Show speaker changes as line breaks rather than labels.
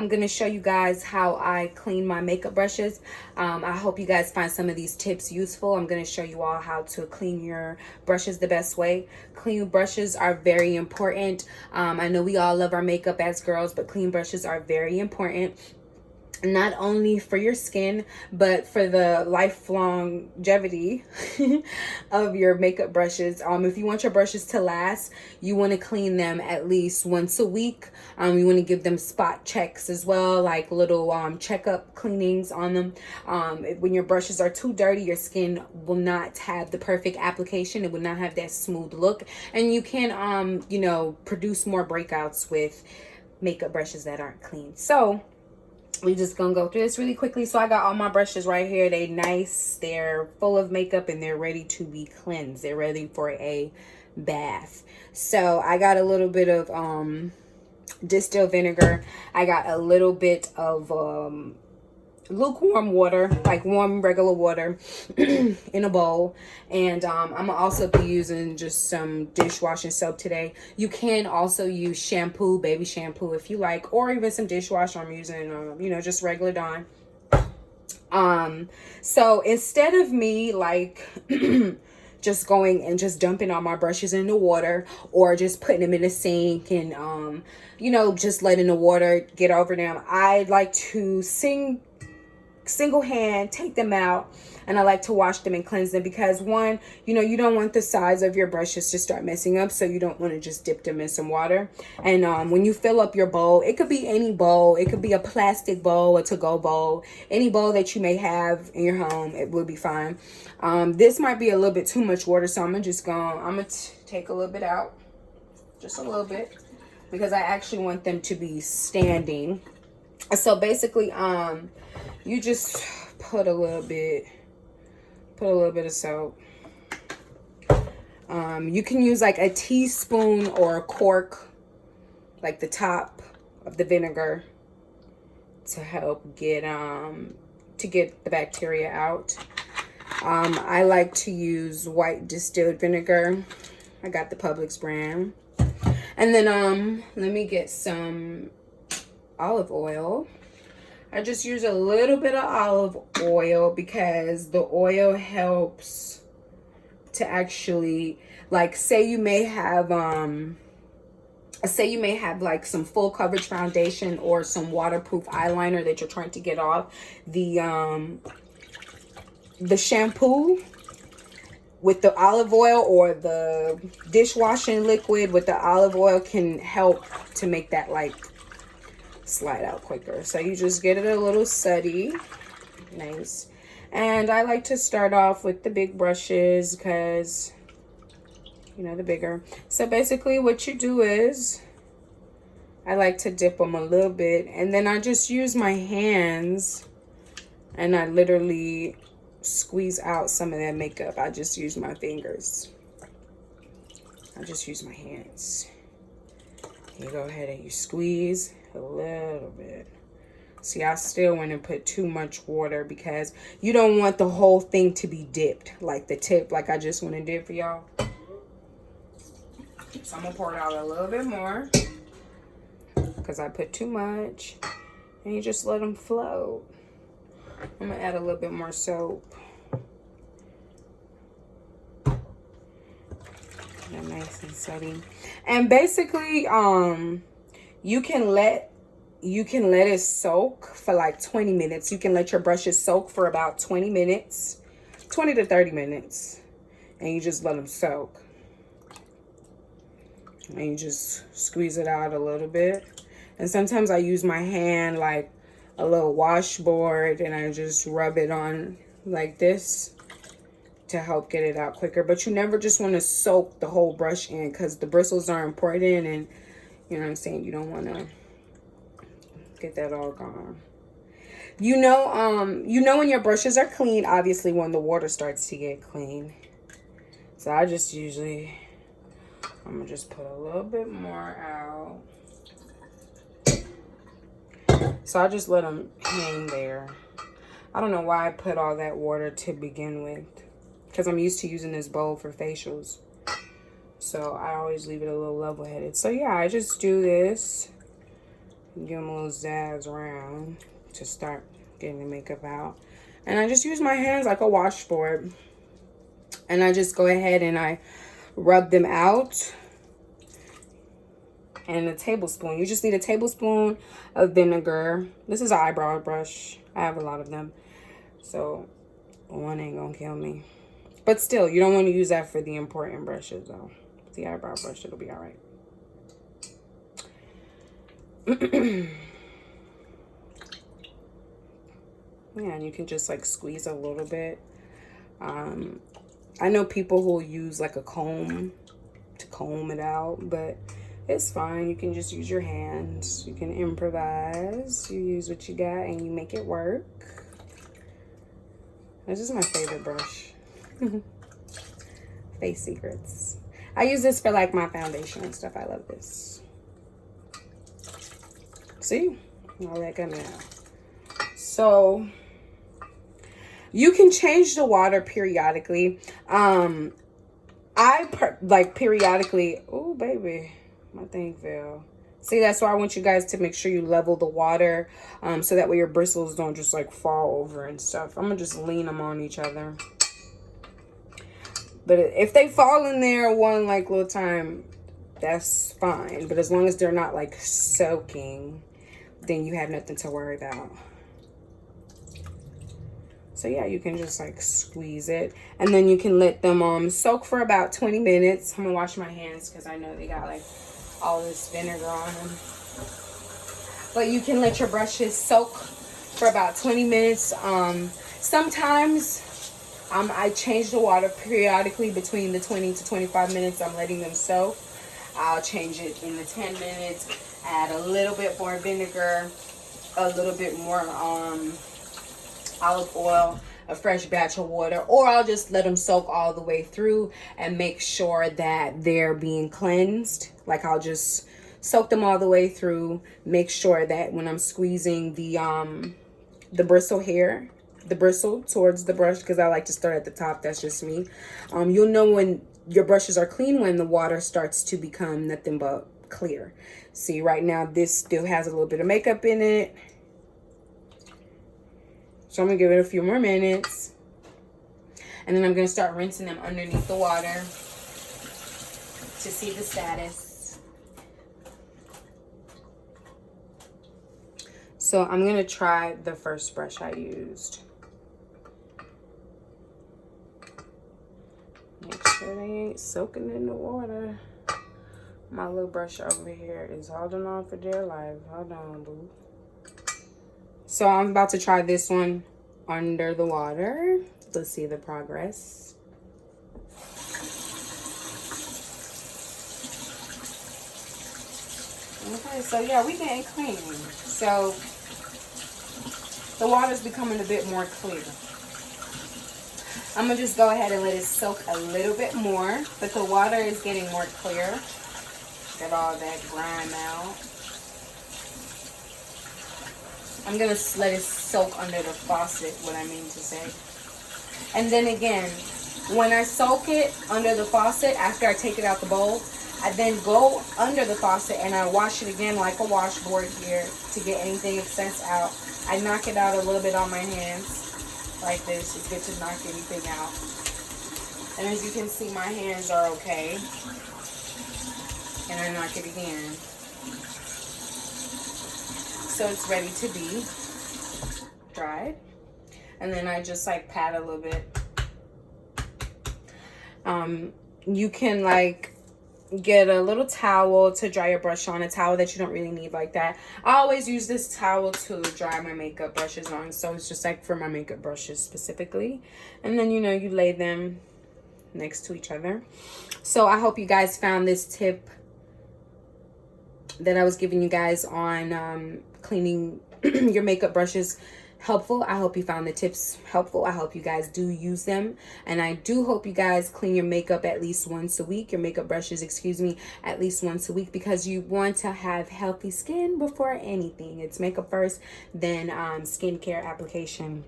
I'm going to show you guys how I clean my makeup brushes. I hope you guys find some of these tips useful. I'm going to show you all how to clean your brushes the best way. Clean brushes are very important. I know we all love our makeup as girls, but clean brushes are very important. Not only for your skin, but for the lifelong longevity of your makeup brushes. If you want your brushes to last, you want to clean them at least once a week. You want to give them spot checks as well, like little checkup cleanings on them. When your brushes are too dirty, your skin will not have the perfect application. It will not have that smooth look, and you can produce more breakouts with makeup brushes that aren't clean. So we just gonna go through this really quickly. So I got all my brushes right here. They nice, they're full of makeup, and they're ready to be cleansed. They're ready for a bath. So I got a little bit of distilled vinegar. I got a little bit of lukewarm water, like warm regular water, in a bowl. And I'm gonna also be using just some dishwashing soap today. You can also use shampoo, baby shampoo, if you like, or even some dishwasher. I'm using just regular Dawn. So instead of me like just going and just dumping all my brushes in the water, or just putting them in the sink and just letting the water get over them, I like to single hand take them out, and I like to wash them and cleanse them, because one, you don't want the size of your brushes to start messing up, so you don't want to just dip them in some water. And when you fill up your bowl, it could be any bowl, it could be a plastic bowl, a to-go bowl, any bowl that you may have in your home, it will be fine. This might be a little bit too much water, so I'm gonna take a little bit out, just a little bit, because I actually want them to be standing. So basically, you just put a little bit of soap. You can use like a teaspoon or a cork, like the top of the vinegar, to help get the bacteria out. I like to use white distilled vinegar. I got the Publix brand. And then let me get some olive oil. I just use a little bit of olive oil because the oil helps to actually, like, say you may have like some full coverage foundation or some waterproof eyeliner that you're trying to get off. The shampoo with the olive oil, or the dishwashing liquid with the olive oil, can help to make that like slide out quicker. So you just get it a little sooty, nice. And I like to start off with the big brushes because the bigger. So basically what you do is, I like to dip them a little bit, and then I just use my hands and I literally squeeze out some of that makeup. I just use my fingers. I just use my hands. You go ahead and you squeeze a little bit. See, I still want to put too much water because you don't want the whole thing to be dipped, like the tip, like I just want to dip for y'all. So I'm gonna pour it out a little bit more because I put too much, and you just let them float. I'm gonna add a little bit more soap. They're nice and steady. And basically, you can let it soak for like 20 minutes. You can let your brushes soak for about 20 minutes, 20 to 30 minutes, and you just let them soak. And you just squeeze it out a little bit. And sometimes I use my hand like a little washboard, and I just rub it on like this to help get it out quicker. But you never just want to soak the whole brush in, because the bristles are important, and you know what I'm saying, you don't want to get that all gone. You know when your brushes are clean, obviously, when the water starts to get clean. So I'm gonna just put a little bit more out. So I just let them hang there. I don't know why I put all that water to begin with, because I'm used to using this bowl for facials. So I always leave it a little level-headed. So yeah, I just do this Give them a little zazz around to start getting the makeup out. And I just use my hands like a washboard. And I just go ahead and I rub them out. And a tablespoon. You just need a tablespoon of vinegar. This is an eyebrow brush. I have a lot of them. So one ain't gonna kill me. But still, you don't want to use that for the important brushes though. The eyebrow brush, it'll be alright. Yeah, and you can just like squeeze a little bit. I know people who will use like a comb to comb it out, but it's fine. You can just use your hands. You can improvise. You use what you got and you make it work. This is my favorite brush. Face Secrets. I use this for like my foundation and stuff. I love this. See? All that coming out. So you can change the water periodically. Like periodically. Oh, baby. My thing fell. See, that's why I want you guys to make sure you level the water. So that way your bristles don't just like fall over and stuff. I'm going to just lean them on each other. But if they fall in there one like little time, that's fine. But as long as they're not like soaking, then you have nothing to worry about. So yeah, you can just like squeeze it. And then you can let them soak for about 20 minutes. I'm gonna wash my hands because I know they got like all this vinegar on them. But you can let your brushes soak for about 20 minutes. Sometimes I change the water periodically between the 20 to 25 minutes I'm letting them soak. I'll change it in the 10 minutes, add a little bit more vinegar, a little bit more olive oil, a fresh batch of water, or I'll just let them soak all the way through and make sure that they're being cleansed. Like I'll just soak them all the way through, make sure that when I'm squeezing the bristle towards the brush, because I like to start at the top, that's just me. You'll know when your brushes are clean when the water starts to become nothing but clear. See, right now this still has a little bit of makeup in it. So I'm going to give it a few more minutes. And then I'm going to start rinsing them underneath the water to see the status. So I'm going to try the first brush I used. Make sure they ain't soaking in the water. My little brush over here is holding on for dear life. Hold on, boo. So I'm about to try this one under the water. Let's see the progress. Okay, so yeah, we getting clean. So the water's becoming a bit more clear. I'm gonna just go ahead and let it soak a little bit more, but the water is getting more clear. Get all that grime out. I'm going to let it soak under the faucet, what I mean to say. And then again, when I soak it under the faucet, after I take it out the bowl, I then go under the faucet and I wash it again like a washboard here to get anything excess out. I knock it out a little bit on my hands like this. It's good to knock anything out. And as you can see, my hands are okay. And I knock it again. So it's ready to be dried. And then I just like pat a little bit. You can like get a little towel to dry your brush on, a towel that you don't really need like that. I always use this towel to dry my makeup brushes on, so it's just like for my makeup brushes specifically. And then, you know, you lay them next to each other. So I hope you guys found this tip that I was giving you guys on cleaning your makeup brushes helpful. I hope you found the tips helpful. I hope you guys do use them, and I do hope you guys clean your makeup at least once a week, your makeup brushes, excuse me, at least once a week, because you want to have healthy skin before anything. It's makeup first, then skincare application